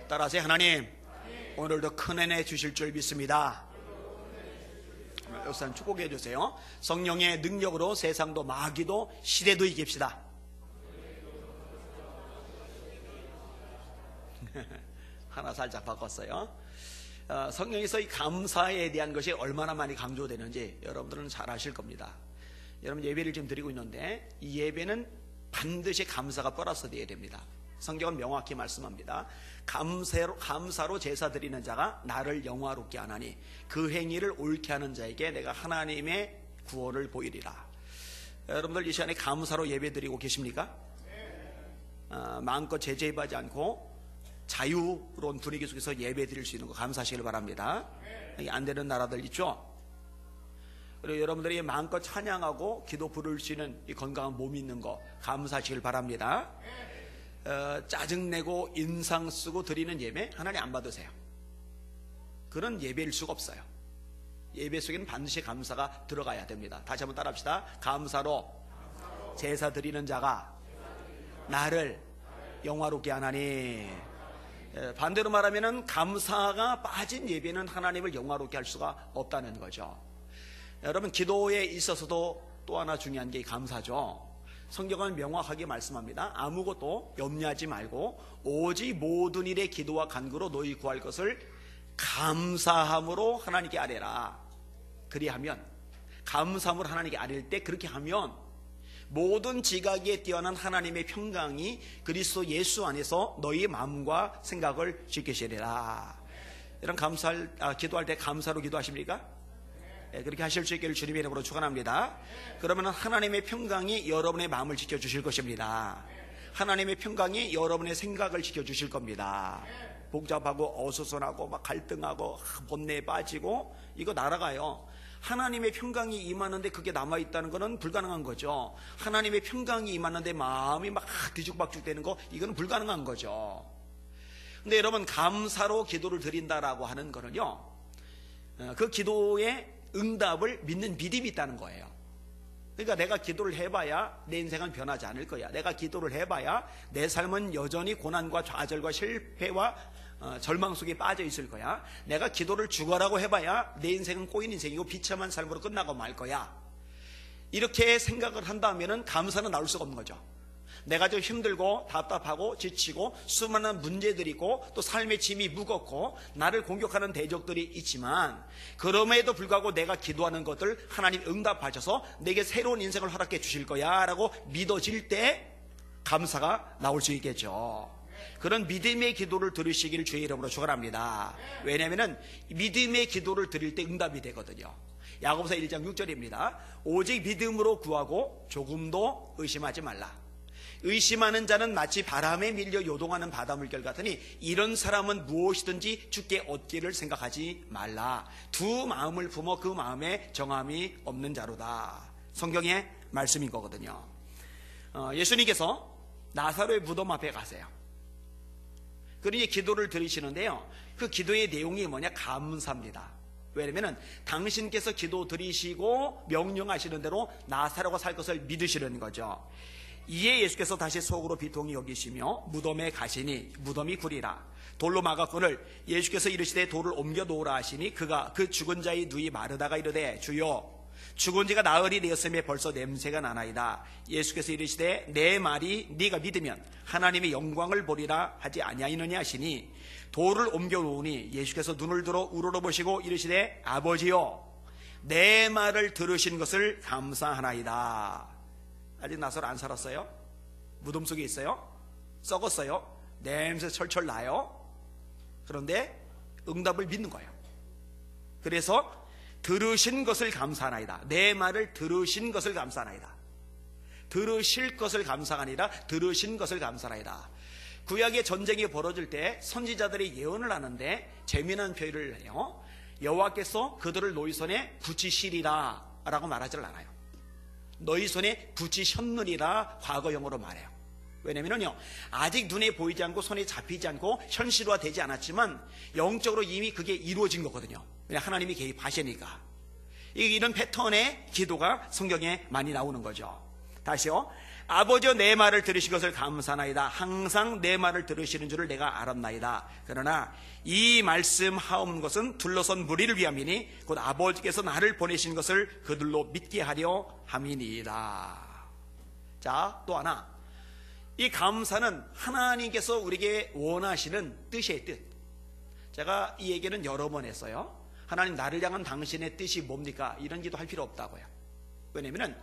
따라서 하나님, 오늘도 큰 은혜 주실 줄 믿습니다. 역사님 축복해 주세요. 성령의 능력으로 세상도 마귀도 시대도 이깁시다. 하나 살짝 바꿨어요. 성경에서 이 감사에 대한 것이 얼마나 많이 강조되는지 여러분들은 잘 아실 겁니다. 여러분 예배를 지금 드리고 있는데 이 예배는 반드시 감사가 플러스 되어야 됩니다. 성경은 명확히 말씀합니다. 감사로 제사 드리는 자가 나를 영화롭게 하나니 그 행위를 옳게 하는 자에게 내가 하나님의 구원을 보이리라. 여러분들 이 시간에 감사로 예배 드리고 계십니까? 마음껏 제재하지 않고 자유로운 분위기 속에서 예배 드릴 수 있는 거 감사하시길 바랍니다. 안 되는 나라들 있죠? 그리고 여러분들이 마음껏 찬양하고 기도 부를 수 있는 이 건강한 몸이 있는 거 감사하시길 바랍니다. 짜증내고 인상 쓰고 드리는 예배 하나님 안 받으세요. 그런 예배일 수가 없어요. 예배 속에는 반드시 감사가 들어가야 됩니다. 다시 한번 따라합시다. 감사로 제사 드리는 자가 나를 영화롭게 하나니. 반대로 말하면 감사가 빠진 예배는 하나님을 영화롭게 할 수가 없다는 거죠. 여러분 기도에 있어서도 또 하나 중요한 게 감사죠. 성경은 명확하게 말씀합니다. 아무것도 염려하지 말고 오직 모든 일에 기도와 간구로 너희 구할 것을 감사함으로 하나님께 아뢰라. 그리하면 감사함으로 하나님께 아뢰일 때 그렇게 하면 모든 지각에 뛰어난 하나님의 평강이 그리스도 예수 안에서 너희 마음과 생각을 지키시리라. 이런 기도할 때 감사로 기도하십니까? 그렇게 하실 수 있기를 주님의 이름으로 축원합니다. 그러면 하나님의 평강이 여러분의 마음을 지켜주실 것입니다. 하나님의 평강이 여러분의 생각을 지켜주실 겁니다. 복잡하고 어수선하고 막 갈등하고 본내에 빠지고 이거 날아가요. 하나님의 평강이 임하는데 그게 남아있다는 것은 불가능한 거죠. 하나님의 평강이 임하는데 마음이 막 뒤죽박죽 되는 거 이거는 불가능한 거죠. 근데 여러분 감사로 기도를 드린다라고 하는 거는요, 그 기도의 응답을 믿는 믿음이 있다는 거예요. 그러니까 내가 기도를 해봐야 내 인생은 변하지 않을 거야. 내가 기도를 해봐야 내 삶은 여전히 고난과 좌절과 실패와 절망 속에 빠져 있을 거야. 내가 기도를 죽어라고 해봐야 내 인생은 꼬인 인생이고 비참한 삶으로 끝나고 말 거야. 이렇게 생각을 한다면 감사는 나올 수가 없는 거죠. 내가 좀 힘들고 답답하고 지치고 수많은 문제들이 있고 또 삶의 짐이 무겁고 나를 공격하는 대적들이 있지만 그럼에도 불구하고 내가 기도하는 것들 하나님 응답하셔서 내게 새로운 인생을 허락해 주실 거야 라고 믿어질 때 감사가 나올 수 있겠죠. 그런 믿음의 기도를 들으시기를 주의 이름으로 축원합니다. 왜냐하면 믿음의 기도를 드릴 때 응답이 되거든요. 야고보서 1장 6절입니다. 오직 믿음으로 구하고 조금도 의심하지 말라. 의심하는 자는 마치 바람에 밀려 요동하는 바닷물결 같으니 이런 사람은 무엇이든지 주께 얻기를 생각하지 말라. 두 마음을 품어 그 마음에 정함이 없는 자로다. 성경의 말씀인 거거든요. 예수님께서 나사로의 무덤 앞에 가세요. 그러니 기도를 드리시는데요, 그 기도의 내용이 뭐냐? 감사입니다. 왜냐하면 당신께서 기도 드리시고 명령하시는 대로 나사로가 살 것을 믿으시는 거죠. 이에 예수께서 다시 속으로 비통히 여기시며 무덤에 가시니 무덤이 구리라. 돌로 막았거늘 예수께서 이르시되 돌을 옮겨 놓으라 하시니 그가 그 죽은 자의 누이 마르다가 이르되 주여 죽은 지가 나흘이 되었음에 벌써 냄새가 나나이다. 예수께서 이르시되 내 말이 네가 믿으면 하나님의 영광을 보리라 하지 아니하느냐 하시니 돌을 옮겨 놓으니 예수께서 눈을 들어 우러러보시고 이르시되 아버지여 내 말을 들으신 것을 감사하나이다. 아직 나사로 안 살았어요? 무덤 속에 있어요? 썩었어요? 냄새 철철 나요? 그런데 응답을 믿는 거예요. 그래서 들으신 것을 감사하나이다. 내 말을 들으신 것을 감사하나이다. 들으실 것을 감사가 아니라 들으신 것을 감사하나이다. 구약의 전쟁이 벌어질 때 선지자들이 예언을 하는데 재미난 표현을 해요. 여호와께서 그들을 너희 손에 붙이시리라 라고 말하지 않아요. 너희 손에 붙이셨느니라 과거형으로 말해요. 왜냐면요, 아직 눈에 보이지 않고 손에 잡히지 않고 현실화되지 않았지만 영적으로 이미 그게 이루어진 거거든요. 왜냐, 하나님이 개입하시니까. 이런 패턴의 기도가 성경에 많이 나오는 거죠. 다시요, 아버지여 내 말을 들으신 것을 감사나이다. 항상 내 말을 들으시는 줄을 내가 알았나이다. 그러나 이 말씀 하옵는 것은 둘러선 무리를 위함이니 곧 아버지께서 나를 보내신 것을 그들로 믿게 하려 함이니이다. 자, 또 하나, 이 감사는 하나님께서 우리에게 원하시는 뜻의 뜻. 제가 이 얘기는 여러 번 했어요. 하나님, 나를 향한 당신의 뜻이 뭡니까? 이런 기도 할 필요 없다고요. 왜냐하면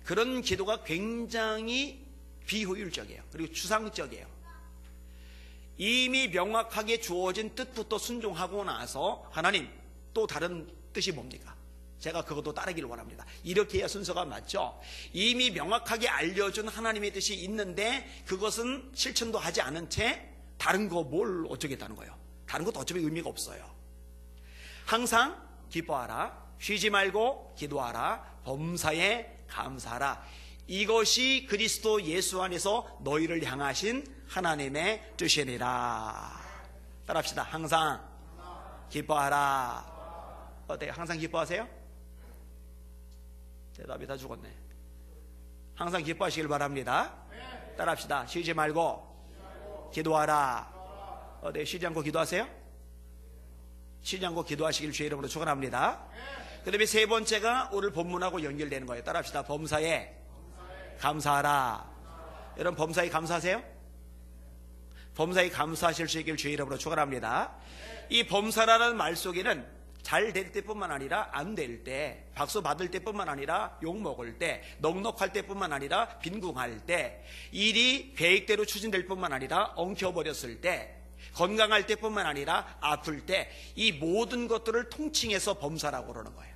그런 기도가 굉장히 비효율적이에요. 그리고 추상적이에요. 이미 명확하게 주어진 뜻부터 순종하고 나서 하나님, 또 다른 뜻이 뭡니까? 제가 그것도 따르기를 원합니다. 이렇게 해야 순서가 맞죠. 이미 명확하게 알려준 하나님의 뜻이 있는데 그것은 실천도 하지 않은 채 다른 거 뭘 어쩌겠다는 거예요. 다른 것도 어차피 의미가 없어요. 항상 기뻐하라, 쉬지 말고 기도하라, 범사에 감사하라. 이것이 그리스도 예수 안에서 너희를 향하신 하나님의 뜻이니라. 따라합시다. 항상 기뻐하라. 어때요? 항상 기뻐하세요? 대답이 다 죽었네. 항상 기뻐하시길 바랍니다. 따라합시다. 쉬지 말고 기도하라. 어때요? 쉬지 않고 기도하세요? 쉬지 않고 기도하시길 주의 이름으로 축원합니다. 그 다음에 세 번째가 오늘 본문하고 연결되는 거예요. 따라합시다. 범사에 감사하라. 여러분, 범사에 감사하세요? 범사에 감사하실 수 있길 주의 이름으로 축원합니다. 이 범사라는 말 속에는 잘 될 때뿐만 아니라 안 될 때, 박수 받을 때뿐만 아니라 욕 먹을 때, 넉넉할 때뿐만 아니라 빈궁할 때, 일이 계획대로 추진될 뿐만 아니라 엉켜버렸을 때, 건강할 때뿐만 아니라 아플 때, 이 모든 것들을 통칭해서 범사라고 그러는 거예요.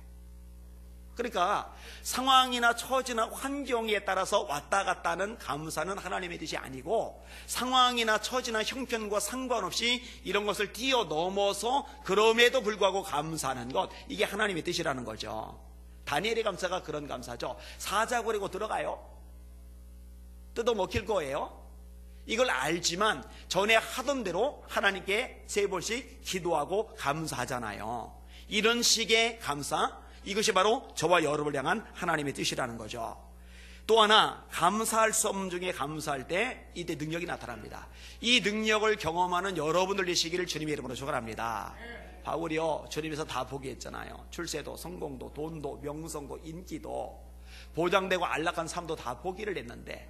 그러니까 상황이나 처지나 환경에 따라서 왔다 갔다 하는 감사는 하나님의 뜻이 아니고, 상황이나 처지나 형편과 상관없이 이런 것을 뛰어넘어서 그럼에도 불구하고 감사하는 것, 이게 하나님의 뜻이라는 거죠. 다니엘의 감사가 그런 감사죠. 사자고래고 들어가요. 뜯어먹힐 거예요. 이걸 알지만 전에 하던 대로 하나님께 3번씩 기도하고 감사하잖아요. 이런 식의 감사, 이것이 바로 저와 여러분을 향한 하나님의 뜻이라는 거죠. 또 하나, 감사할 수 없는 중에 감사할 때 이때 능력이 나타납니다. 이 능력을 경험하는 여러분들 되시기를 주님의 이름으로 축원합니다. 바울이요, 주님에서 다 포기했잖아요. 출세도, 성공도, 돈도, 명성도, 인기도, 보장되고 안락한 삶도 다 포기를 했는데,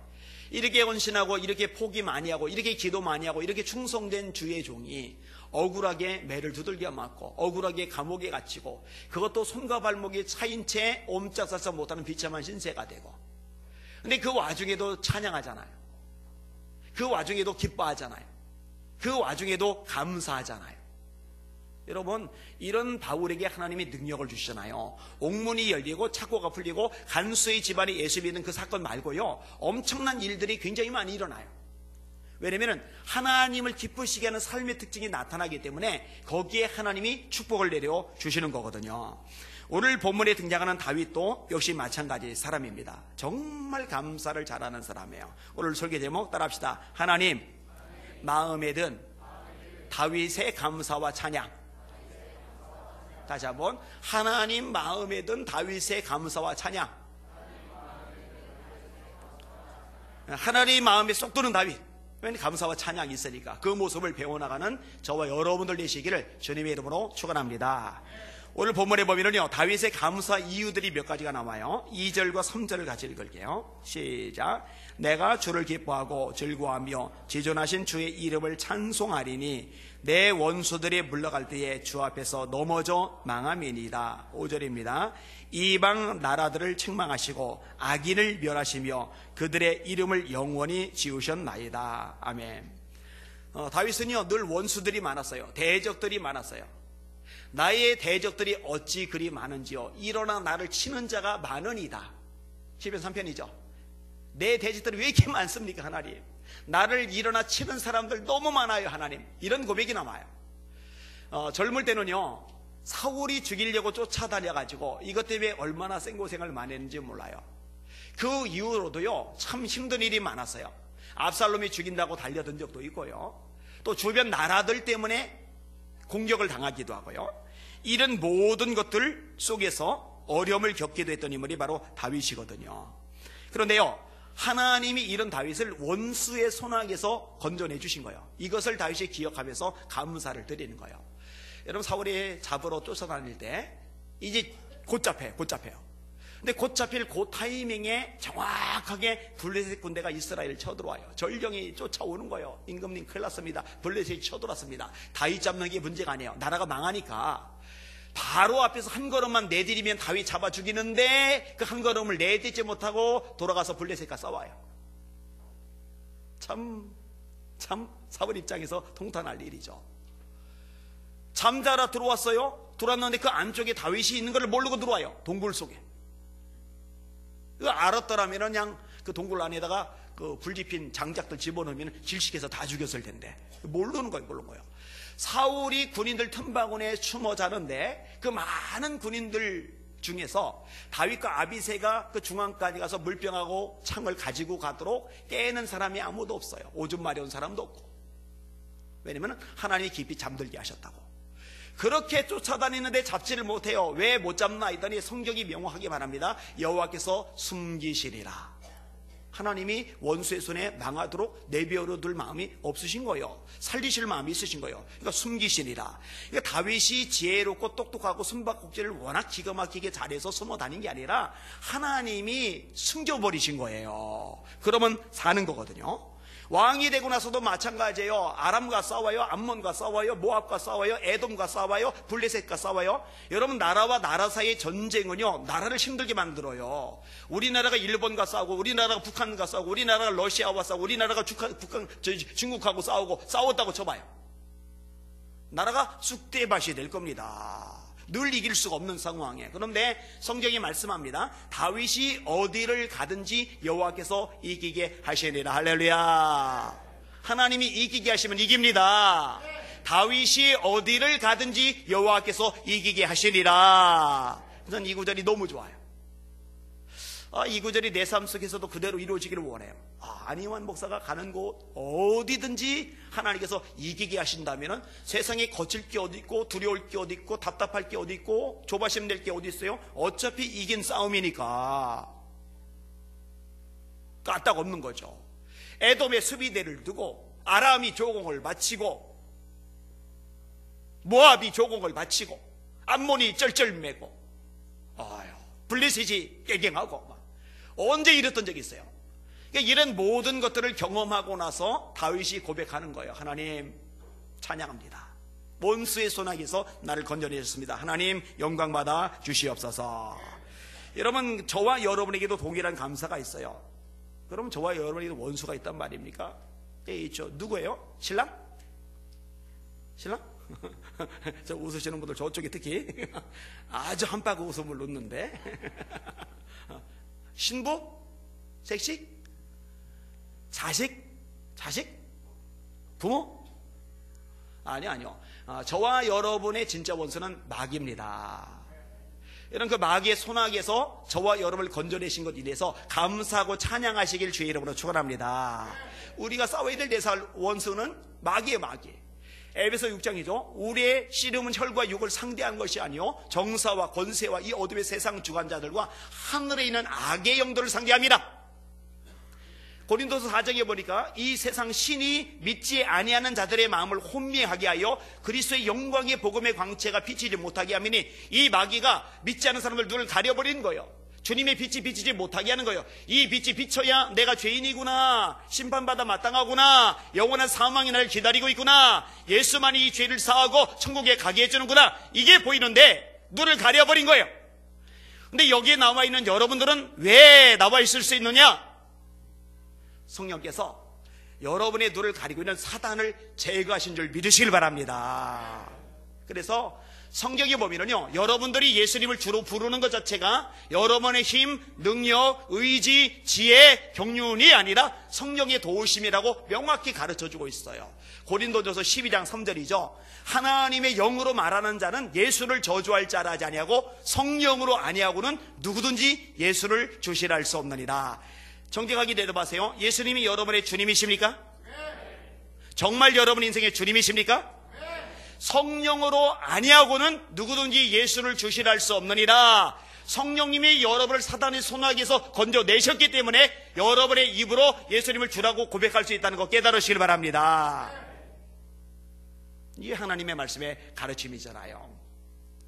이렇게 헌신하고 이렇게 포기 많이 하고 이렇게 기도 많이 하고 이렇게 충성된 주의 종이 억울하게 매를 두들겨 맞고 억울하게 감옥에 갇히고, 그것도 손과 발목이 차인 채 옴짝살짝 못하는 비참한 신세가 되고, 근데 그 와중에도 찬양하잖아요. 그 와중에도 기뻐하잖아요. 그 와중에도 감사하잖아요. 여러분, 이런 바울에게 하나님이 능력을 주시잖아요. 옥문이 열리고 착고가 풀리고 간수의 집안이 예수 믿는 그 사건 말고요, 엄청난 일들이 굉장히 많이 일어나요. 왜냐하면 하나님을 기쁘시게 하는 삶의 특징이 나타나기 때문에 거기에 하나님이 축복을 내려 주시는 거거든요. 오늘 본문에 등장하는 다윗도 역시 마찬가지 사람입니다. 정말 감사를 잘하는 사람이에요. 오늘 설교 제목 따라합시다. 하나님 마음에 든 다윗의 감사와 찬양. 다시 한번, 하나님 마음에 든 다윗의 감사와 찬양. 하나님 마음에 쏙 드는 다윗, 왜냐하면 감사와 찬양이 있으니까 그 모습을 배워나가는 저와 여러분들 되시기를 주님의 이름으로 축원합니다. 오늘 본문에 보면요, 다윗의 감사 이유들이 몇 가지가 나와요. 2절과 3절을 같이 읽을게요. 시작. 내가 주를 기뻐하고 즐거워하며 지존하신 주의 이름을 찬송하리니 내 원수들이 물러갈 때에 주 앞에서 넘어져 망함이니이다. 5절입니다. 이방 나라들을 책망하시고 악인을 멸하시며 그들의 이름을 영원히 지우셨나이다. 아멘. 다윗은요, 늘 원수들이 많았어요. 대적들이 많았어요. 나의 대적들이 어찌 그리 많은지요. 일어나 나를 치는 자가 많으니이다. 시편 3편이죠. 내 대적들이 왜 이렇게 많습니까, 하나님? 나를 일어나 치는 사람들 너무 많아요, 하나님. 이런 고백이 나와요. 젊을 때는요, 사울이 죽이려고 쫓아다녀가지고 이것 때문에 얼마나 생고생을 많이 했는지 몰라요. 그 이후로도요, 참 힘든 일이 많았어요. 압살롬이 죽인다고 달려든 적도 있고요, 또 주변 나라들 때문에 공격을 당하기도 하고요. 이런 모든 것들 속에서 어려움을 겪기도 했던 인물이 바로 다윗이거든요. 그런데요, 하나님이 이런 다윗을 원수의 손아귀에서 건져내 주신 거예요. 이것을 다윗이 기억하면서 감사를 드리는 거예요. 여러분, 사울이 잡으러 쫓아다닐 때 이제 곧 잡혀요. 근데 곧 잡힐 그 타이밍에 정확하게 블레셋 군대가 이스라엘을 쳐들어와요. 전령이 쫓아오는 거예요. 임금님 큰일 났습니다. 블레셋이 쳐들어왔습니다. 다윗 잡는 게 문제가 아니에요. 나라가 망하니까 바로 앞에서 한 걸음만 내디디면 다윗 잡아 죽이는데 그 한 걸음을 내딛지 못하고 돌아가서 블레셋과 싸워요. 참 사울 입장에서 통탄할 일이죠. 잠자라 들어왔어요. 들어왔는데 그 안쪽에 다윗이 있는 걸 모르고 들어와요. 동굴 속에. 그 알았더라면 그냥 그 동굴 안에다가 그 불지핀 장작들 집어넣으면 질식해서 다 죽였을 텐데 모르는 거예요. 사울이 군인들 틈바구니에 숨어 자는데 그 많은 군인들 중에서 다윗과 아비새가 그 중앙까지 가서 물병하고 창을 가지고 가도록 깨는 사람이 아무도 없어요. 오줌 마려운 사람도 없고. 왜냐면 하나님이 깊이 잠들게 하셨다고. 그렇게 쫓아다니는데 잡지를 못해요. 왜 못 잡나 했더니 성경이 명확하게 말합니다. 여호와께서 숨기시리라. 하나님이 원수의 손에 망하도록 내버려 둘 마음이 없으신 거예요. 살리실 마음이 있으신 거예요. 그러니까 숨기시리라. 그러니까 다윗이 지혜롭고 똑똑하고 숨바꼭질을 워낙 기가 막히게 잘해서 숨어 다닌 게 아니라 하나님이 숨겨버리신 거예요. 그러면 사는 거거든요. 왕이 되고 나서도 마찬가지예요. 아람과 싸워요. 암몬과 싸워요. 모압과 싸워요. 에돔과 싸워요. 블레셋과 싸워요. 여러분, 나라와 나라 사이의 전쟁은요, 나라를 힘들게 만들어요. 우리나라가 일본과 싸우고, 우리나라가 북한과 싸우고, 우리나라가 러시아와 싸우고, 우리나라가 중국하고 싸웠다고 쳐봐요. 나라가 쑥대밭이 될 겁니다. 늘 이길 수가 없는 상황에. 그런데 성경이 말씀합니다. 다윗이 어디를 가든지 여호와께서 이기게 하시리라. 할렐루야. 하나님이 이기게 하시면 이깁니다. 다윗이 어디를 가든지 여호와께서 이기게 하시리라. 저는 이 구절이 너무 좋아요. 이 구절이 내 삶 속에서도 그대로 이루어지기를 원해요. 안희환 목사가 가는 곳 어디든지 하나님께서 이기게 하신다면 세상에 거칠 게 어디 있고 두려울 게 어디 있고 답답할 게 어디 있고 조바심 낼 게 어디 있어요? 어차피 이긴 싸움이니까 까딱 없는 거죠. 에돔의 수비대를 두고 아람이 조공을 바치고 모압이 조공을 바치고 암몬이 쩔쩔매고 블레셋이 깨갱하고 언제 이랬던 적이 있어요. 그러니까 이런 모든 것들을 경험하고 나서 다윗이 고백하는 거예요. 하나님 찬양합니다. 원수의 손아귀에서 나를 건져내셨습니다. 하나님 영광 받아 주시옵소서. 여러분, 저와 여러분에게도 동일한 감사가 있어요. 그럼 저와 여러분에게도 원수가 있단 말입니까? 예, 있죠. 누구예요? 신랑? 저 웃으시는 분들 저쪽에 특히 아주 한바구 웃음을 놓는데 신부? 색식? 자식? 부모? 아니요. 저와 여러분의 진짜 원수는 마귀입니다. 여러분, 그 마귀의 손아귀에서 저와 여러분을 건져내신 것 인해서 감사하고 찬양하시길 주의 이름으로 축원합니다. 우리가 싸워야 될 내 원수는 마귀예요. 마귀. 에베소 6장이죠. 우리의 씨름은 혈과 육을 상대한 것이 아니요 정사와 권세와 이 어둠의 세상 주관자들과 하늘에 있는 악의 영들을 상대합니다. 고린도서 4장에 보니까 이 세상 신이 믿지 아니하는 자들의 마음을 혼미하게 하여 그리스도의 영광의 복음의 광채가 비치지 못하게 하미니, 이 마귀가 믿지 않는 사람들 눈을 가려버리는 거예요. 주님의 빛이 비치지 못하게 하는 거예요. 이 빛이 비쳐야 내가 죄인이구나, 심판받아 마땅하구나, 영원한 사망이 나를 기다리고 있구나, 예수만이 이 죄를 사하고 천국에 가게 해주는구나, 이게 보이는데 눈을 가려버린 거예요. 근데 여기에 나와 있는 여러분들은 왜 나와 있을 수 있느냐? 성령께서 여러분의 눈을 가리고 있는 사단을 제거하신 줄 믿으시길 바랍니다. 그래서 성경에 보면은요, 여러분들이 예수님을 주로 부르는 것 자체가 여러분의 힘, 능력, 의지, 지혜, 경륜이 아니라 성령의 도우심이라고 명확히 가르쳐주고 있어요. 고린도전서 12장 3절이죠. 하나님의 영으로 말하는 자는 예수를 저주할 자라 하지 아니하고 성령으로 아니하고는 누구든지 예수를 주시라 할 수 없느니라. 정직하게 대답하세요. 예수님이 여러분의 주님이십니까? 정말 여러분 인생의 주님이십니까? 성령으로 아니하고는 누구든지 예수를 주시라 할 수 없느니라. 성령님이 여러분을 사단의 손아귀에서 건져내셨기 때문에 여러분의 입으로 예수님을 주라고 고백할 수 있다는 거 깨달으시길 바랍니다. 이게 하나님의 말씀의 가르침이잖아요.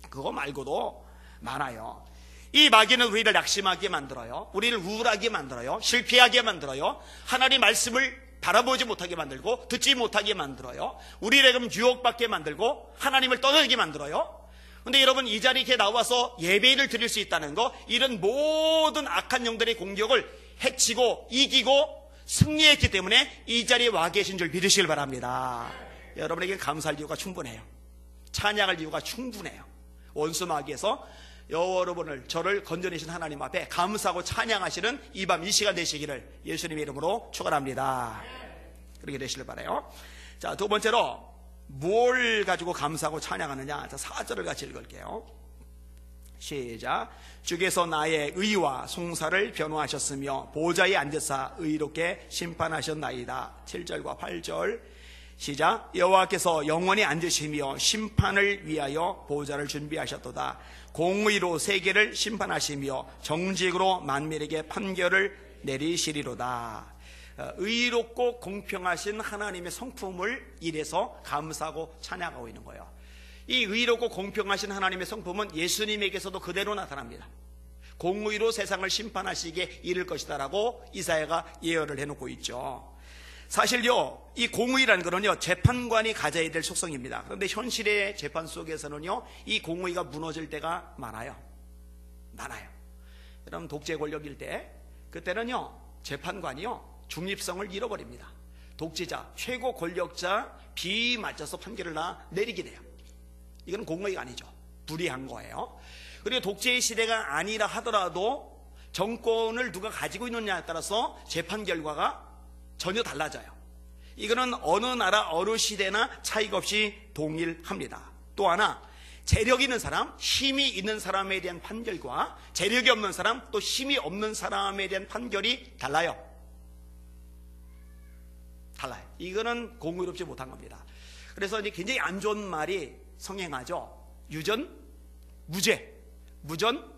그거 말고도 많아요. 이 마귀는 우리를 낙심하게 만들어요. 우리를 우울하게 만들어요. 실패하게 만들어요. 하나님의 말씀을 바라보지 못하게 만들고 듣지 못하게 만들어요. 우리를 유혹받게 만들고 하나님을 떠나게 만들어요. 근데 여러분, 이 자리에 이렇게 나와서 예배를 드릴 수 있다는 거, 이런 모든 악한 영들의 공격을 해치고 이기고 승리했기 때문에 이 자리에 와 계신 줄 믿으시길 바랍니다. 여러분에게 감사할 이유가 충분해요. 찬양할 이유가 충분해요. 원수 마귀에서 여러분을, 저를 건져내신 하나님 앞에 감사하고 찬양하시는 이 밤 이 시간 되시기를 예수님의 이름으로 축원합니다. 그렇게 되시길 바라요. 자, 두 번째로 뭘 가지고 감사하고 찬양하느냐. 자, 4절을 같이 읽을게요. 시작. 주께서 나의 의와 송사를 변호하셨으며 보좌에 앉으사 의롭게 심판하셨나이다. 7절과 8절 시작. 여호와께서 영원히 앉으시며 심판을 위하여 보좌를 준비하셨도다. 공의로 세계를 심판하시며 정직으로 만민에게 판결을 내리시리로다. 의롭고 공평하신 하나님의 성품을 이래서 감사하고 찬양하고 있는 거예요. 이 의롭고 공평하신 하나님의 성품은 예수님에게서도 그대로 나타납니다. 공의로 세상을 심판하시기에 이를 것이다라고 이사야가 예언을 해놓고 있죠. 사실요, 이 공의라는 것은요, 재판관이 가져야 될 속성입니다. 그런데 현실의 재판 속에서는요, 이 공의가 무너질 때가 많아요. 여러분, 독재 권력일 때, 그때는요, 재판관이요, 중립성을 잃어버립니다. 독재자, 최고 권력자 비위 맞춰서 판결을 내리게 돼요. 이건 공의가 아니죠. 불의한 거예요. 그리고 독재의 시대가 아니라 하더라도 정권을 누가 가지고 있느냐에 따라서 재판 결과가 전혀 달라져요. 이거는 어느 나라 어느 시대나 차이가 없이 동일합니다. 또 하나, 재력 있는 사람, 힘이 있는 사람에 대한 판결과 재력이 없는 사람, 또 힘이 없는 사람에 대한 판결이 달라요. 이거는 공의롭지 못한 겁니다. 그래서 이제 굉장히 안 좋은 말이 성행하죠. 유전, 무죄, 무전,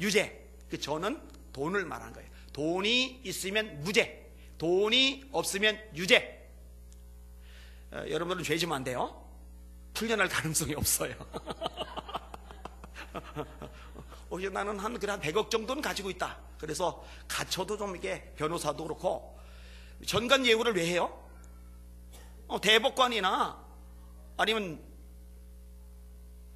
유죄. 그 저는 돈을 말한 거예요. 돈이 있으면 무죄, 돈이 없으면 유죄. 여러분들은 죄 지면 안 돼요. 풀려날 가능성이 없어요. 나는 한 100억 정도는 가지고 있다. 그래서 갇혀도 좀 이게 변호사도 그렇고 전관 예우를 왜 해요? 대법관이나 아니면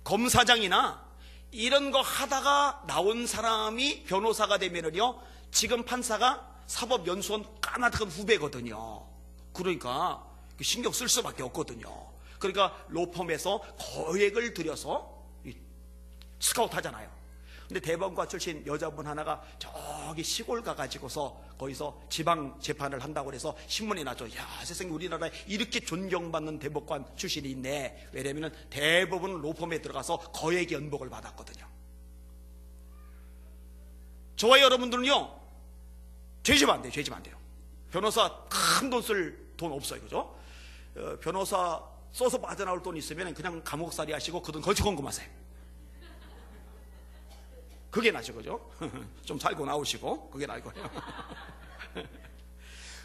검사장이나 이런 거 하다가 나온 사람이 변호사가 되면은요, 지금 판사가 사법연수원 까마득한 후배거든요. 그러니까 신경 쓸 수밖에 없거든요. 그러니까 로펌에서 거액을 들여서 스카우트 하잖아요. 근데 대법관 출신 여자분 하나가 저기 시골 가가지고서 거기서 지방 재판을 한다고 해서 신문이 나죠. 야, 세상에 우리나라에 이렇게 존경받는 대법관 출신이 있네. 왜냐면 대부분 로펌에 들어가서 거액의 연봉을 받았거든요. 저와 여러분들은요, 죄 지면 안 돼요. 변호사 큰 돈 쓸 돈 없어요. 그죠? 변호사 써서 빠져나올 돈 있으면 그냥 감옥살이 하시고 그 돈 거치공금하세요. 그게 나죠. 그죠? 좀 살고 나오시고 그게 나을 거예요.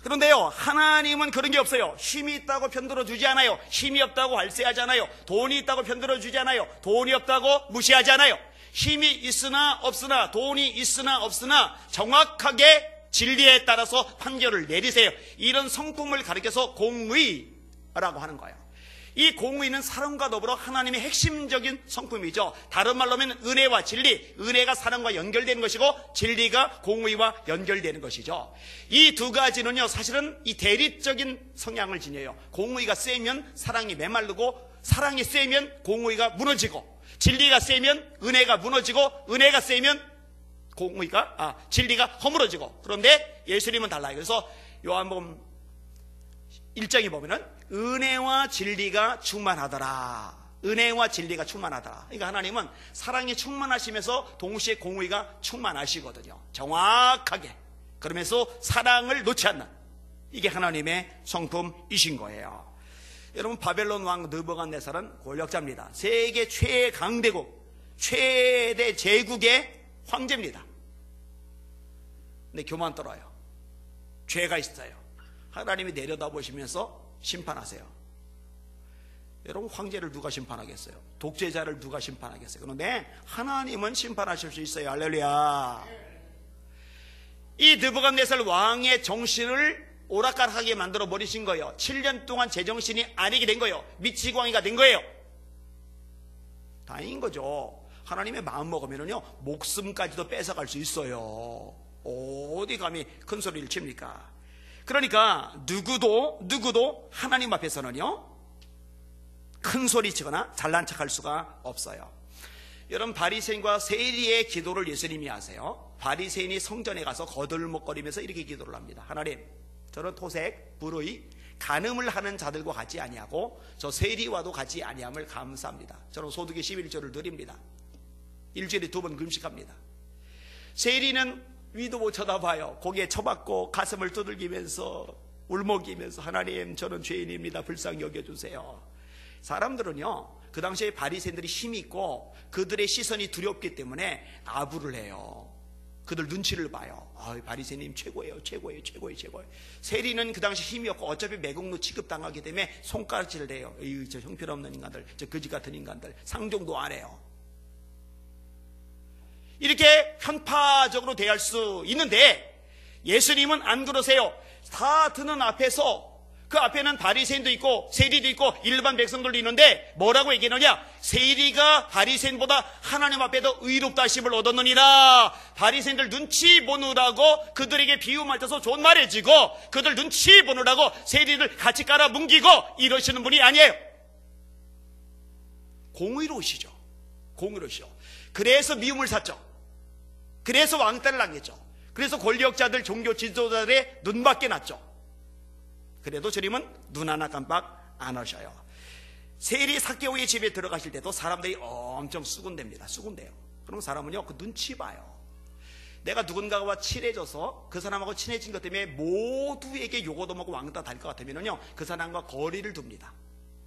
그런데요, 하나님은 그런 게 없어요. 힘이 있다고 편들어 주지 않아요. 힘이 없다고 발세하지 않아요. 돈이 있다고 편들어 주지 않아요. 돈이 없다고 무시하지 않아요. 힘이 있으나 없으나, 돈이 있으나 없으나 정확하게 진리에 따라서 판결을 내리세요. 이런 성품을 가리켜서 공의라고 하는 거예요. 이 공의는 사랑과 더불어 하나님의 핵심적인 성품이죠. 다른 말로 하면 은혜와 진리, 은혜가 사랑과 연결되는 것이고 진리가 공의와 연결되는 것이죠. 이 두 가지는요, 사실은 이 대립적인 성향을 지녀요. 공의가 세면 사랑이 메마르고, 사랑이 세면 공의가 무너지고, 진리가 세면 은혜가 무너지고, 은혜가 세면 진리가 허물어지고. 그런데 예수님은 달라요. 그래서 요한복음 1장에 보면은 은혜와 진리가 충만하더라. 은혜와 진리가 충만하더라. 그러니까 하나님은 사랑이 충만하시면서 동시에 공의가 충만하시거든요. 정확하게. 그러면서 사랑을 놓지 않는, 이게 하나님의 성품이신 거예요. 여러분, 바벨론 왕 느부갓네살은 권력자입니다. 세계 최강대국, 최대 제국의 황제입니다. 근데 교만 떨어요. 죄가 있어요. 하나님이 내려다보시면서 심판하세요. 여러분, 황제를 누가 심판하겠어요? 독재자를 누가 심판하겠어요? 그런데 하나님은 심판하실 수 있어요. 할렐루야. 이 느부갓네살 왕의 정신을 오락가락하게 만들어 버리신 거예요. 7년 동안 제정신이 아니게 된 거예요. 미치광이가 된 거예요. 다행인 거죠. 하나님의 마음 먹으면요, 목숨까지도 뺏어갈 수 있어요. 어디 감히 큰 소리를 칩니까? 그러니까 누구도 하나님 앞에서는요, 큰 소리 치거나 잘난 척할 수가 없어요. 여러분, 바리새인과 세리의 기도를 예수님이 하세요. 바리새인이 성전에 가서 거들먹거리면서 이렇게 기도를 합니다. 하나님, 저는 토색, 불의, 간음을 하는 자들과 같이 아니하고 저 세리와도 같이 아니함을 감사합니다. 저는 소득의 11조를 드립니다. 일주일에 2번 금식합니다. 세리는 위도 못 쳐다봐요. 고개에 쳐박고 가슴을 두들기면서 울먹이면서 하나님, 저는 죄인입니다. 불쌍히 여겨주세요. 사람들은요, 그 당시에 바리새인들이 힘이 있고 그들의 시선이 두렵기 때문에 아부를 해요. 그들 눈치를 봐요. 바리새님 최고예요. 세리는 그 당시 힘이 없고 어차피 매국노 취급당하기 때문에 손가락질을 해요. 저 형편없는 인간들, 저 거지 같은 인간들, 상종도 안 해요. 이렇게 편파적으로 대할 수 있는데 예수님은 안 그러세요. 다 드는 앞에서, 그 앞에는 바리새인도 있고 세리도 있고 일반 백성들도 있는데 뭐라고 얘기하느냐? 세리가 바리새인보다 하나님 앞에 더 의롭다 하심을 얻었느니라. 바리새인들 눈치 보느라고 그들에게 비유 맞춰서 좋은 말 해주고, 그들 눈치 보느라고 세리들 같이 깔아 뭉기고 이러시는 분이 아니에요. 공의로우시죠. 그래서 미움을 샀죠. 그래서 왕따를 당했죠. 그래서 권력자들, 종교 지도자들의 눈밖에 났죠. 그래도 주님은 눈 하나 깜빡 안 하셔요. 세리 삭개오의 집에 들어가실 때도 사람들이 엄청 수군댑니다. 수군대요. 그럼 사람은요, 그 눈치 봐요. 내가 누군가와 친해져서 그 사람하고 친해진 것 때문에 모두에게 욕 얻어먹고 왕따 달 것 같으면요, 그 사람과 거리를 둡니다.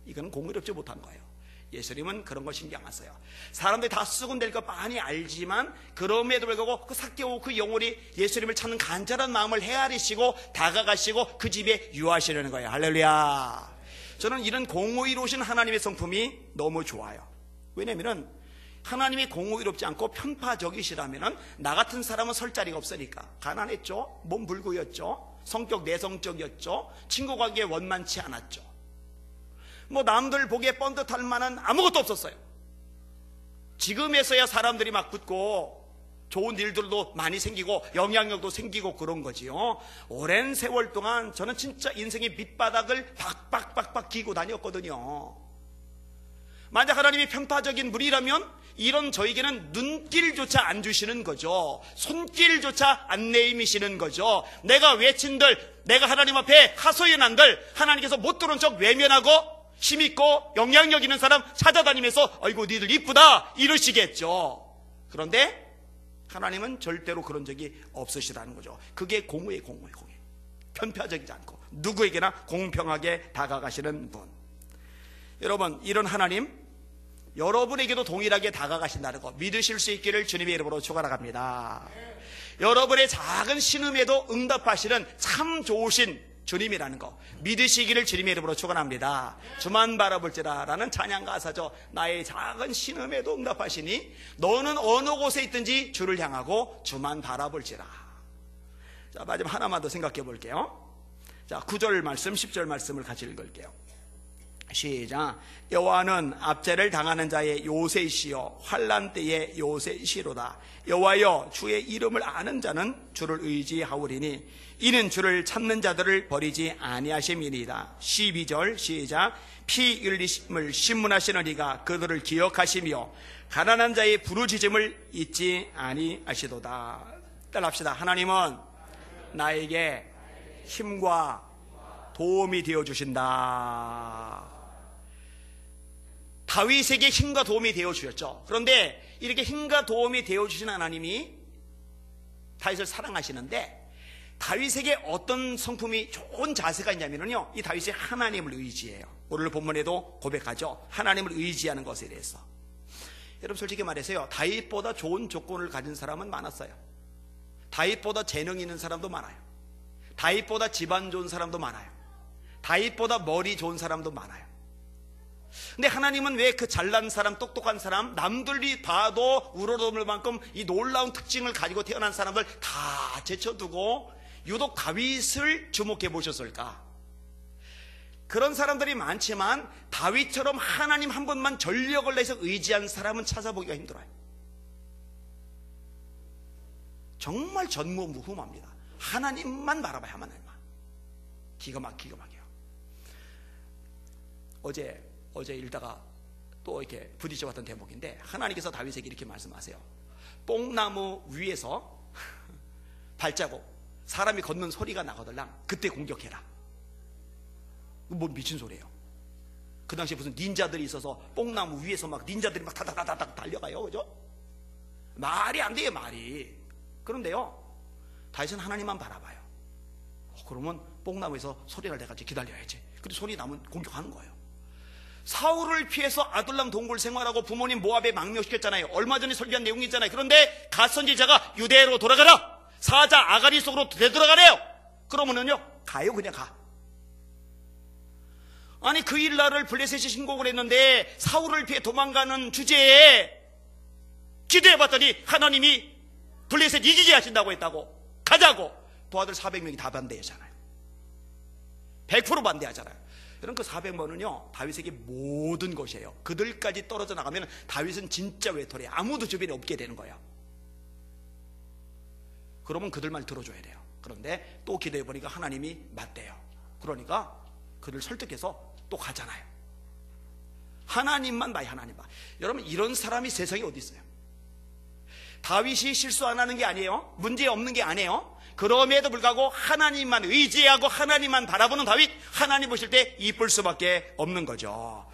이건 공의롭지 못한 거예요. 예수님은 그런 거 신경 안 써요. 사람들이 다 수군댈 거 많이 알지만 그럼에도 불구하고 그 삭개오 그 영혼이 예수님을 찾는 간절한 마음을 헤아리시고 다가가시고 그 집에 유하시려는 거예요. 할렐루야. 저는 이런 공의로우신 하나님의 성품이 너무 좋아요. 왜냐하면 하나님이 공의롭지 않고 편파적이시라면 나 같은 사람은 설 자리가 없으니까. 가난했죠, 몸 불구였죠, 성격 내성적이었죠, 친구 관계에 원만치 않았죠. 뭐 남들 보기에 뻔듯할 만한 아무것도 없었어요. 지금에서야 사람들이 막 붙고 좋은 일들도 많이 생기고 영향력도 생기고 그런 거지요. 오랜 세월 동안 저는 진짜 인생의 밑바닥을 박박박박 기고 다녔거든요. 만약 하나님이 편파적인 분이라면 이런 저에게는 눈길조차 안 주시는 거죠. 손길조차 안 내미시는 거죠. 내가 외친들, 내가 하나님 앞에 하소연한들 하나님께서 못 들은 척 외면하고 힘있고 영향력 있는 사람 찾아다니면서 아이고 니들 이쁘다 이러시겠죠. 그런데 하나님은 절대로 그런 적이 없으시다는 거죠. 그게 공의의 공의. 편파적이지 않고 누구에게나 공평하게 다가가시는 분. 여러분, 이런 하나님 여러분에게도 동일하게 다가가신다는 거 믿으실 수 있기를 주님의 이름으로 축원합니다. 여러분의 작은 신음에도 응답하시는 참 좋으신 주님이라는 거 믿으시기를 주님의 이름으로 축원합니다. 주만 바라볼지라 라는 찬양 가사죠. 나의 작은 신음에도 응답하시니 너는 어느 곳에 있든지 주를 향하고 주만 바라볼지라. 자, 마지막 하나만 더 생각해 볼게요. 자, 9절 말씀 10절 말씀을 같이 읽을게요. 시작. 여호와는 압제를 당하는 자의 요새시요 환난 때의 요새시로다. 여호와여, 주의 이름을 아는 자는 주를 의지하오리니 이는 주를 찾는 자들을 버리지 아니하심이니이다. 12절 시작. 피 흘리심을 신문하시는 이가 그들을 기억하시며 가난한 자의 부르짖음을 잊지 아니하시도다. 따라합시다. 하나님은 나에게 힘과 도움이 되어주신다. 다윗에게 힘과 도움이 되어주셨죠. 그런데 이렇게 힘과 도움이 되어주신 하나님이 다윗을 사랑하시는데 다윗에게 어떤 성품이 좋은 자세가 있냐면요, 이 다윗이 하나님을 의지해요. 오늘 본문에도 고백하죠. 하나님을 의지하는 것에 대해서. 여러분 솔직히 말해서요, 다윗보다 좋은 조건을 가진 사람은 많았어요. 다윗보다 재능 있는 사람도 많아요. 다윗보다 집안 좋은 사람도 많아요. 다윗보다 머리 좋은 사람도 많아요. 근데 하나님은 왜 그 잘난 사람, 똑똑한 사람, 남들이 봐도 우러러볼 만큼 이 놀라운 특징을 가지고 태어난 사람들 다 제쳐두고 유독 다윗을 주목해 보셨을까? 그런 사람들이 많지만 다윗처럼 하나님 한 분만 전력을 내서 의지한 사람은 찾아보기가 힘들어요. 정말 전무후무합니다. 하나님만 바라봐요. 하나님만. 기가 막혀요. 어제 읽다가 또 이렇게 부딪혀봤던 대목인데, 하나님께서 다윗에게 이렇게 말씀하세요. 뽕나무 위에서 발자국, 사람이 걷는 소리가 나거들랑 그때 공격해라. 뭐 미친 소리예요. 그 당시에 무슨 닌자들이 있어서 뽕나무 위에서 막 닌자들이 막 다다다닥 달려가요. 그죠? 말이 안 돼요, 말이. 그런데요, 다윗은 하나님만 바라봐요. 그러면 뽕나무에서 소리를 내가지고 기다려야지. 근데 소리 나면 공격하는 거예요. 사울을 피해서 아둘람 동굴 생활하고 부모님 모압에 망명시켰잖아요. 얼마 전에 설교한 내용이 있잖아요. 그런데 갓 선지자가 유대로 돌아가라, 사자 아가리 속으로 되돌아가래요. 그러면은요, 가요. 그냥 가. 아니 그 일날을 블레셋이 신곡을 했는데 사울을 피해 도망가는 주제에 기도해봤더니 하나님이 블레셋 이기게 하신다고 했다고, 가자고. 부하들 400명이 다 반대하잖아요. 100% 반대하잖아요. 여러분 그 400명은요 다윗에게 모든 것이에요. 그들까지 떨어져 나가면 다윗은 진짜 외톨이에요. 아무도 주변에 없게 되는 거예요. 그러면 그들 말 들어줘야 돼요. 그런데 또 기도해보니까 하나님이 맞대요. 그러니까 그들 설득해서 또 가잖아요. 하나님만 봐요. 하나님만. 여러분 이런 사람이 세상에 어디 있어요? 다윗이 실수 안 하는 게 아니에요. 문제 없는 게 아니에요. 그럼에도 불구하고 하나님만 의지하고 하나님만 바라보는 다윗, 하나님 보실 때 이쁠 수밖에 없는 거죠.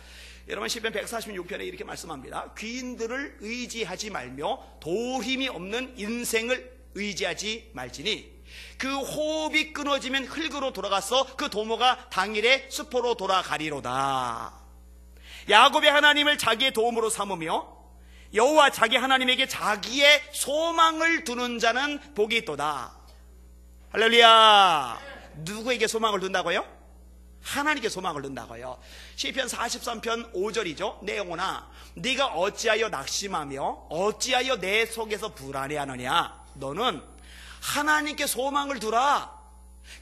여러분 시편 146편에 이렇게 말씀합니다. 귀인들을 의지하지 말며 도힘이 없는 인생을 의지하지 말지니 그 호흡이 끊어지면 흙으로 돌아가서 그 도모가 당일에 수포로 돌아가리로다. 야곱의 하나님을 자기의 도움으로 삼으며 여호와 자기 하나님에게 자기의 소망을 두는 자는 복이 있도다. 할렐루야. 누구에게 소망을 둔다고요? 하나님께 소망을 둔다고요. 시편 43편 5절이죠. 내 영혼아 네가 어찌하여 낙심하며 어찌하여 내 속에서 불안해하느냐. 너는 하나님께 소망을 두라.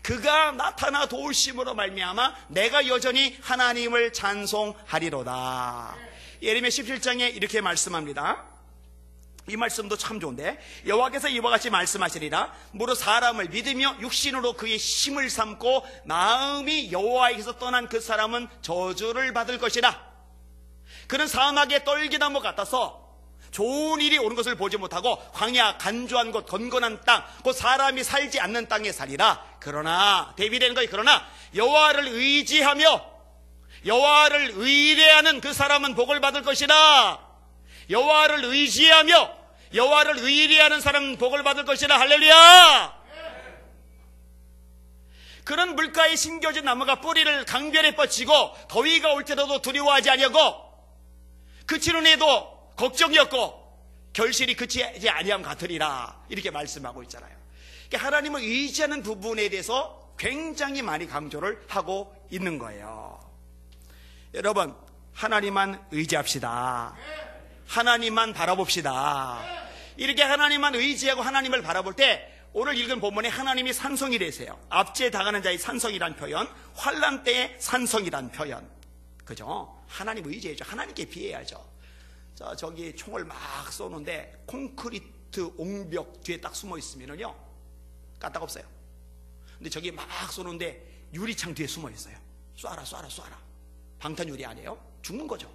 그가 나타나 도우심으로 말미암아 내가 여전히 하나님을 찬송하리로다. 예레미야 17장에 이렇게 말씀합니다. 이 말씀도 참 좋은데, 여호와께서 이와 같이 말씀하시리라. 무릇 사람을 믿으며 육신으로 그의 힘을 삼고 마음이 여호와에게서 떠난 그 사람은 저주를 받을 것이라. 그는 사막의 떨기나무 같아서 좋은 일이 오는 것을 보지 못하고 광야 간조한 곳 건건한 땅 곧 사람이 살지 않는 땅에 살리라. 그러나 대비되는 거예요. 그러나 여호와를 의지하며 여호와를 의뢰하는 그 사람은 복을 받을 것이라. 여호와를 의지하며 여호와를 의뢰하는 사람은 복을 받을 것이라. 할렐루야. 그런 물가에 심겨진 나무가 뿌리를 강변에 뻗치고 더위가 올 때라도 두려워하지 아니하고 그치는 해도 걱정이 없고 결실이 그치지 아니함 같으리라. 이렇게 말씀하고 있잖아요. 그러니까 하나님을 의지하는 부분에 대해서 굉장히 많이 강조를 하고 있는 거예요. 여러분 하나님만 의지합시다. 하나님만 바라봅시다. 이렇게 하나님만 의지하고 하나님을 바라볼 때 오늘 읽은 본문에 하나님이 산성이 되세요. 앞지에 당하는 자의 산성이란 표현, 환난 때의 산성이란 표현. 그죠? 하나님 의지해야죠. 하나님께 비해야죠. 자, 저기 총을 막 쏘는데 콘크리트 옹벽 뒤에 딱 숨어 있으면요 까딱없어요. 근데 저기 막 쏘는데 유리창 뒤에 숨어 있어요. 쏴라. 방탄유리 아니에요? 죽는 거죠.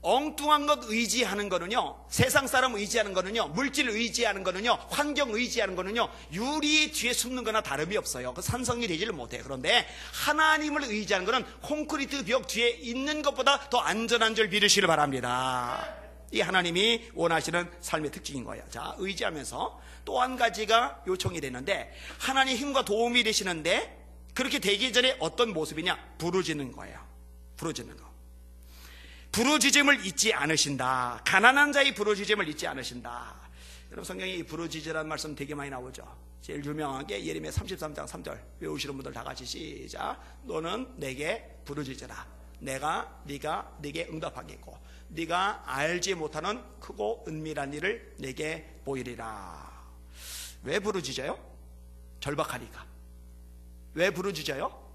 엉뚱한 것 의지하는 거는요, 세상 사람 의지하는 거는요, 물질 의지하는 거는요, 환경 의지하는 거는요, 유리 뒤에 숨는 거나 다름이 없어요. 그 산성이 되지를 못해요. 그런데 하나님을 의지하는 거는 콘크리트 벽 뒤에 있는 것보다 더 안전한 줄 믿으시길 바랍니다. 이 하나님이 원하시는 삶의 특징인 거예요. 자, 의지하면서 또 한 가지가 요청이 되는데, 하나님 힘과 도움이 되시는데 그렇게 되기 전에 어떤 모습이냐? 부르짖는 거예요. 부르짖는 거. 부르짖음을 잊지 않으신다. 가난한 자의 부르짖음을 잊지 않으신다. 여러분 성경에 이 부르짖으라는 말씀 되게 많이 나오죠. 제일 유명한 게 예레미야 33장 3절 외우시는 분들 다 같이 시작. 너는 내게 부르짖으라. 네가 네게 응답하겠고 네가 알지 못하는 크고 은밀한 일을 내게 보이리라. 왜 부르짖어요? 절박하니까. 왜 부르짖어요?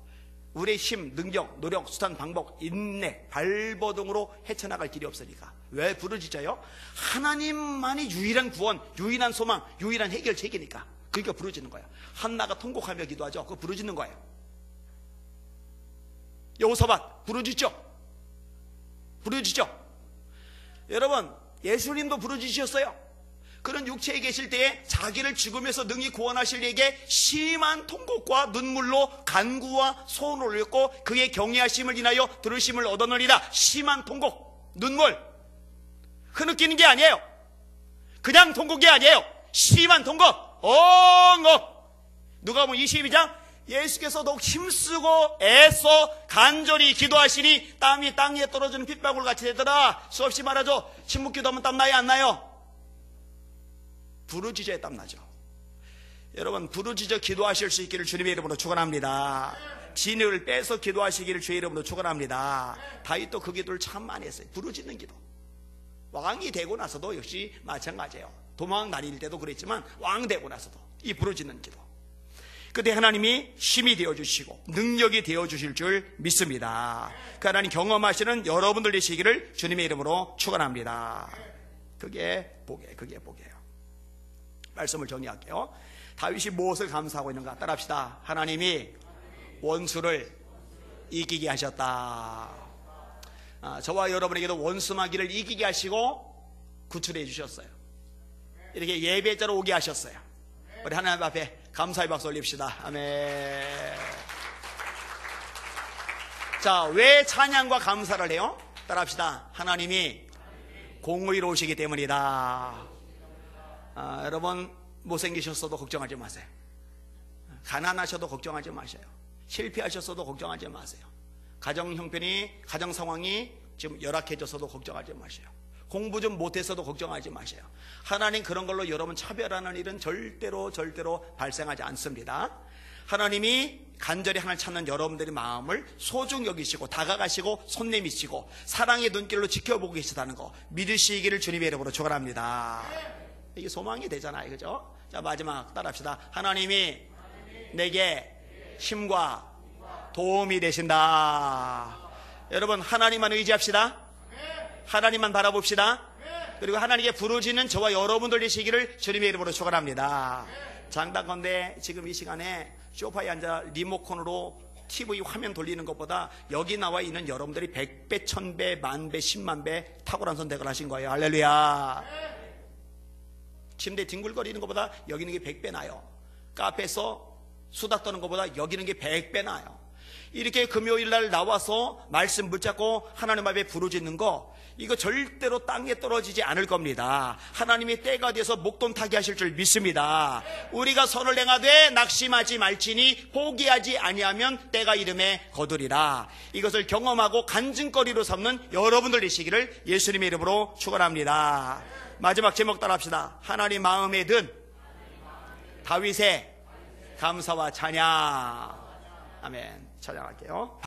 우리의 힘, 능력, 노력, 수단, 방법, 인내, 발버둥으로 헤쳐나갈 길이 없으니까. 왜 부르짖어요? 하나님만이 유일한 구원, 유일한 소망, 유일한 해결책이니까. 그러니까 부르짖는 거야. 한나가 통곡하며 기도하죠. 그거 부르짖는 거예요. 여호사밧 부르짖죠. 여러분 예수님도 부르짖으셨어요. 그런 육체에 계실 때에 자기를 죽음에서 능히 구원하실 이에게 심한 통곡과 눈물로 간구와 소원을 올렸고 그의 경외하심을 인하여 들으심을 얻어느니라. 심한 통곡, 눈물. 흐느끼는 게 아니에요. 그냥 통곡이 아니에요. 심한 통곡. 누가복음 22장 예수께서 더욱 힘쓰고 애써 간절히 기도하시니 땀이 땅에 떨어지는 핏방울 같이 되더라. 수없이 말하죠. 침묵기도하면 땀 나요 안 나요? 부르짖어야 땀나죠. 여러분 부르짖어 기도하실 수 있기를 주님의 이름으로 축원합니다. 진을 빼서 기도하시기를 주의 이름으로 축원합니다. 다윗도 그 기도를 참 많이 했어요. 부르짖는 기도. 왕이 되고 나서도 역시 마찬가지예요. 도망 다닐 때도 그랬지만 왕 되고 나서도 이 부르짖는 기도. 그때 하나님이 힘이 되어주시고 능력이 되어주실 줄 믿습니다. 그 하나님 경험하시는 여러분들 되시기를 주님의 이름으로 축원합니다. 그게 복이에요. 말씀을 정리할게요. 다윗이 무엇을 감사하고 있는가 따라합시다. 하나님이 원수를 이기게 하셨다. 저와 여러분에게도 원수마귀를 이기게 하시고 구출해 주셨어요. 이렇게 예배자로 오게 하셨어요. 우리 하나님 앞에 감사의 박수 올립시다. 아멘. 자, 왜 찬양과 감사를 해요? 따라합시다. 하나님이 공의로우시기 때문이다. 여러분 못생기셨어도 걱정하지 마세요. 가난하셔도 걱정하지 마세요. 실패하셨어도 걱정하지 마세요. 가정 형편이, 가정 상황이 지금 열악해져서도 걱정하지 마세요. 공부 좀 못해서도 걱정하지 마세요. 하나님 그런 걸로 여러분 차별하는 일은 절대로 발생하지 않습니다. 하나님이 간절히 하나님 찾는 여러분들의 마음을 소중히 여기시고 다가가시고 손 내미시고 사랑의 눈길로 지켜보고 계시다는 거 믿으시기를 주님의 이름으로 축원합니다. 이게 소망이 되잖아요. 그죠? 자, 마지막 따라합시다. 하나님이 내게 힘과 도움이 되신다. 여러분 하나님만 의지합시다. 하나님만 바라봅시다. 그리고 하나님께 부르짖는 저와 여러분들 되시기를 주님의 이름으로 축원합니다. 장단건대 지금 이 시간에 소파에 앉아 리모컨으로 TV 화면 돌리는 것보다 여기 나와 있는 여러분들이 100배, 1000배, 만배, 10만배 탁월한 선택을 하신 거예요. 할렐루야. 침대에 뒹굴거리는 것보다 여기 있는 게 100배 나요. 카페에서 수다 떠는 것보다 여기 있는 게 100배 나요. 이렇게 금요일날 나와서 말씀 붙잡고 하나님 앞에 부르짖는 거 이거 절대로 땅에 떨어지지 않을 겁니다. 하나님이 때가 돼서 목돈 타게 하실 줄 믿습니다. 우리가 선을 행하되 낙심하지 말지니 포기하지 아니하면 때가 이름에 거두리라. 이것을 경험하고 간증거리로 삼는 여러분들 되시기를 예수님의 이름으로 축원합니다. 마지막 제목 따라합시다. 하나님 마음에 든 다윗의 감사와 찬양. 아멘. 찬양할게요.